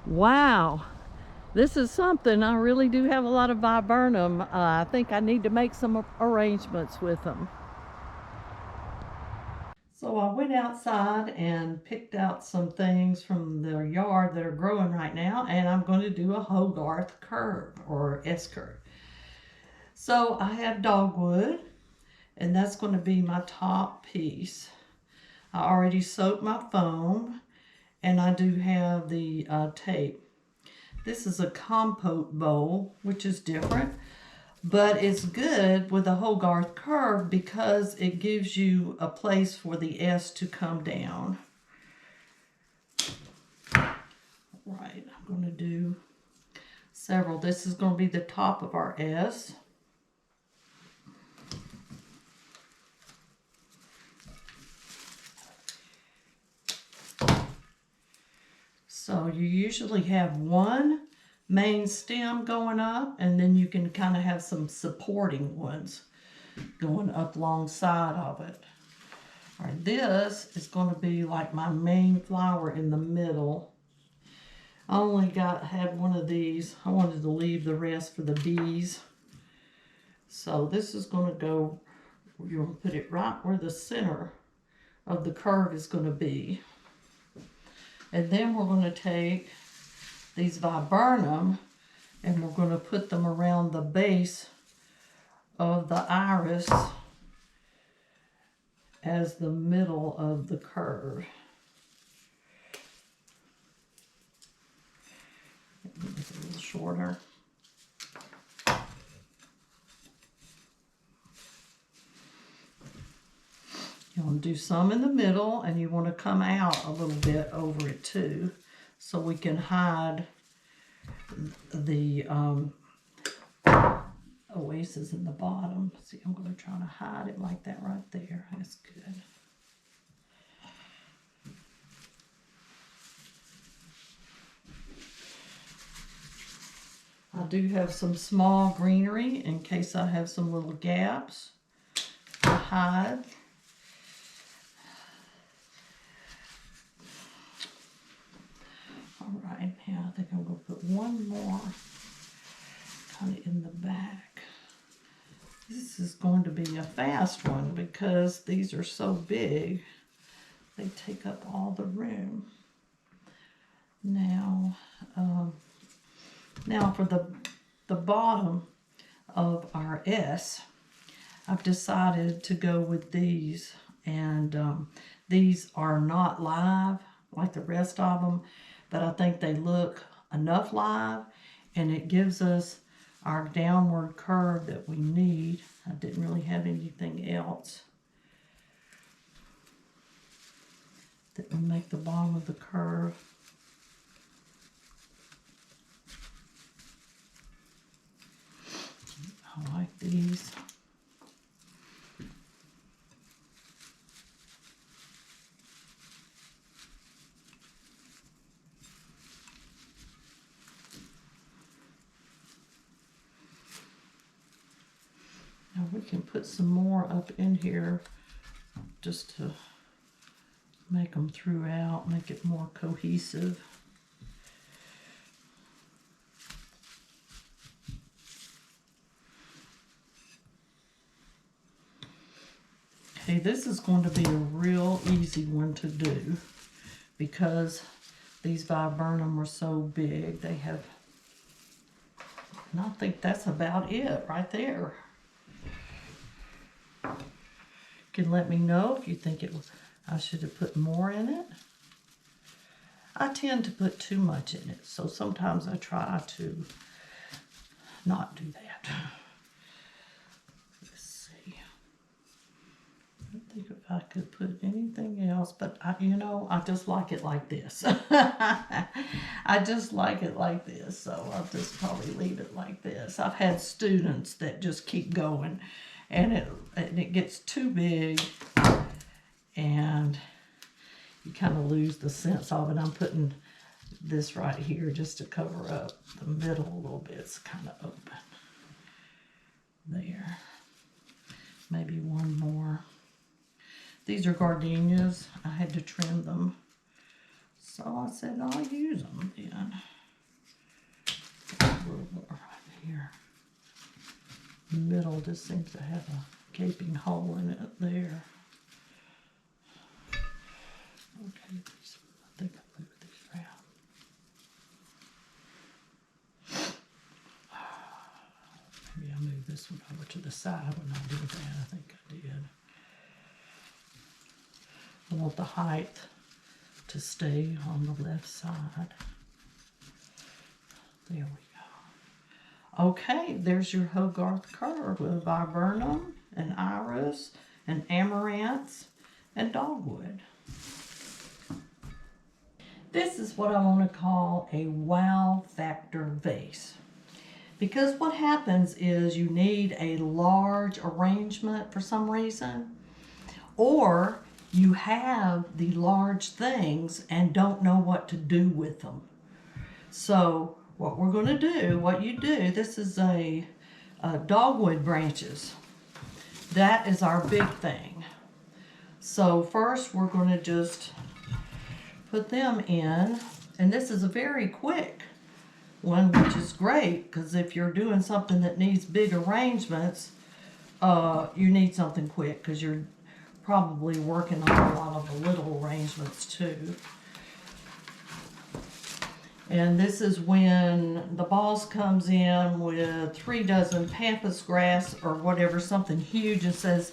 Wow, this is something. I really do have a lot of viburnum. I think I need to make some arrangements with them. So I went outside and picked out some things from the yard that are growing right now, and I'm going to do a Hogarth curve or S curve. So I have dogwood, and that's going to be my top piece. I already soaked my foam, and I do have the tape. This is a compote bowl, which is different, but it's good with a Hogarth curve because it gives you a place for the S to come down. Right, I'm going to do several. This is going to be the top of our S. So you usually have one main stem going up, and then you can kind of have some supporting ones going up alongside of it. All right, this is going to be like my main flower in the middle. I only had one of these. I wanted to leave the rest for the bees. So this is going to go, you're going to put it right where the center of the curve is going to be. And then we're going to take these viburnum and we're going to put them around the base of the iris as the middle of the curve. Make it a little shorter. You want to do some in the middle, and you want to come out a little bit over it too, so we can hide the oasis in the bottom. See, I'm going to try to hide it like that right there. That's good. I do have some small greenery in case I have some little gaps to hide. All right, now I think I'm going to put one more kind of in the back. This is going to be a fast one because these are so big. They take up all the room. Now for the bottom of our S, I've decided to go with these, and these are not live like the rest of them, but I think they look enough live, and it gives us our downward curve that we need. I didn't really have anything else that will make the bottom of the curve. I like these. Now we can put some more up in here just to make them throughout, make it more cohesive. Okay, this is going to be a real easy one to do because these viburnum are so big. They have, and I think that's about it right there. You can let me know if you think I should have put more in it. I tend to put too much in it, so sometimes I try to not do that. Let's see. I don't think if I could put anything else, but I just like it like this. I just like it like this, so I'll just probably leave it like this. I've had students that just keep going, and it gets too big, and you kind of lose the sense of it. I'm putting this right here just to cover up the middle a little bit. It's kind of open. There. Maybe one more. These are gardenias. I had to trim them. So I said I'll use them then. this seems to have a gaping hole in it there. Okay, I think I'll move these around. Maybe I'll move this one over to the side when I do that. I think I did. I want the height to stay on the left side. There we go. Okay, there's your Hogarth curve with viburnum and iris and amaranth and dogwood. This is what I want to call a wow factor vase. Because what happens is you need a large arrangement for some reason, or you have the large things and don't know what to do with them. So what we're going to do, this is a dogwood branches. That is our big thing. So first we're going to just put them in, and this is a very quick one, which is great, because if you're doing something that needs big arrangements, you need something quick, because you're probably working on a lot of the little arrangements too. And this is when the boss comes in with 3 dozen pampas grass or whatever, something huge, and says,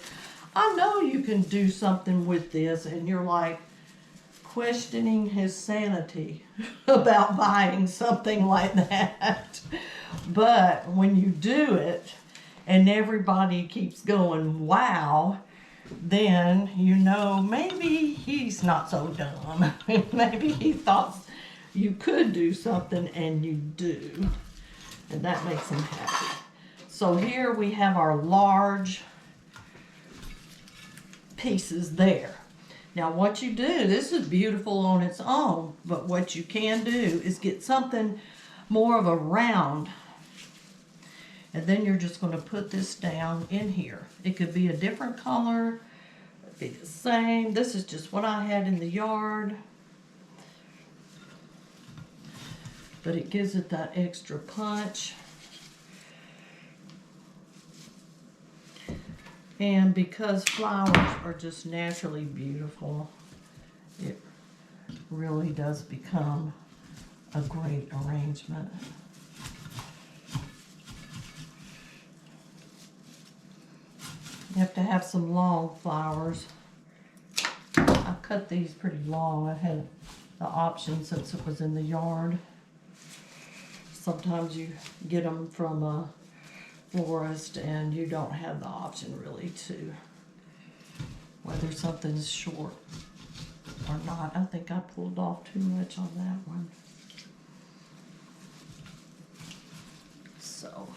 I know you can do something with this, and you're like, questioning his sanity about buying something like that. But when you do it and everybody keeps going, wow, then you know maybe he's not so dumb. Maybe he thought you could do something and you do. And that makes him happy. So here we have our large pieces there. Now what you do, this is beautiful on its own, but what you can do is get something more of a round, and then you're just going to put this down in here. It could be a different color, it'd be the same. This is just what I had in the yard, but it gives it that extra punch. And because flowers are just naturally beautiful, it really does become a great arrangement. You have to have some long flowers. I cut these pretty long. I had the option since it was in the yard. Sometimes you get them from a florist and you don't have the option really to whether something's short or not. I think I pulled off too much on that one. So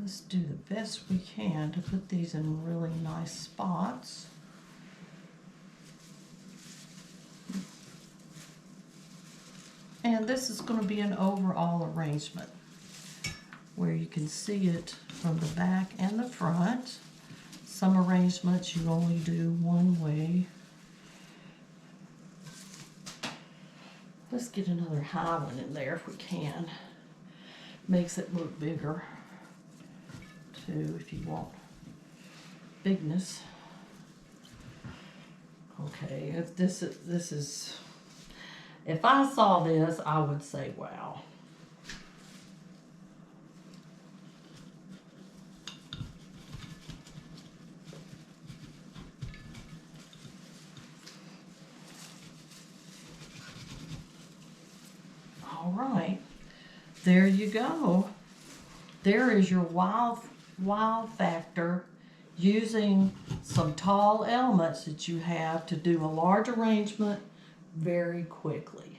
let's do the best we can to put these in really nice spots. And this is going to be an overall arrangement where you can see it from the back and the front. Some arrangements you only do one way. Let's get another high one in there if we can. Makes it look bigger too if you want bigness. Okay, if this is if I saw this, I would say, wow. All right, there you go. There is your wow factor, using some tall elements that you have to do a large arrangement very quickly.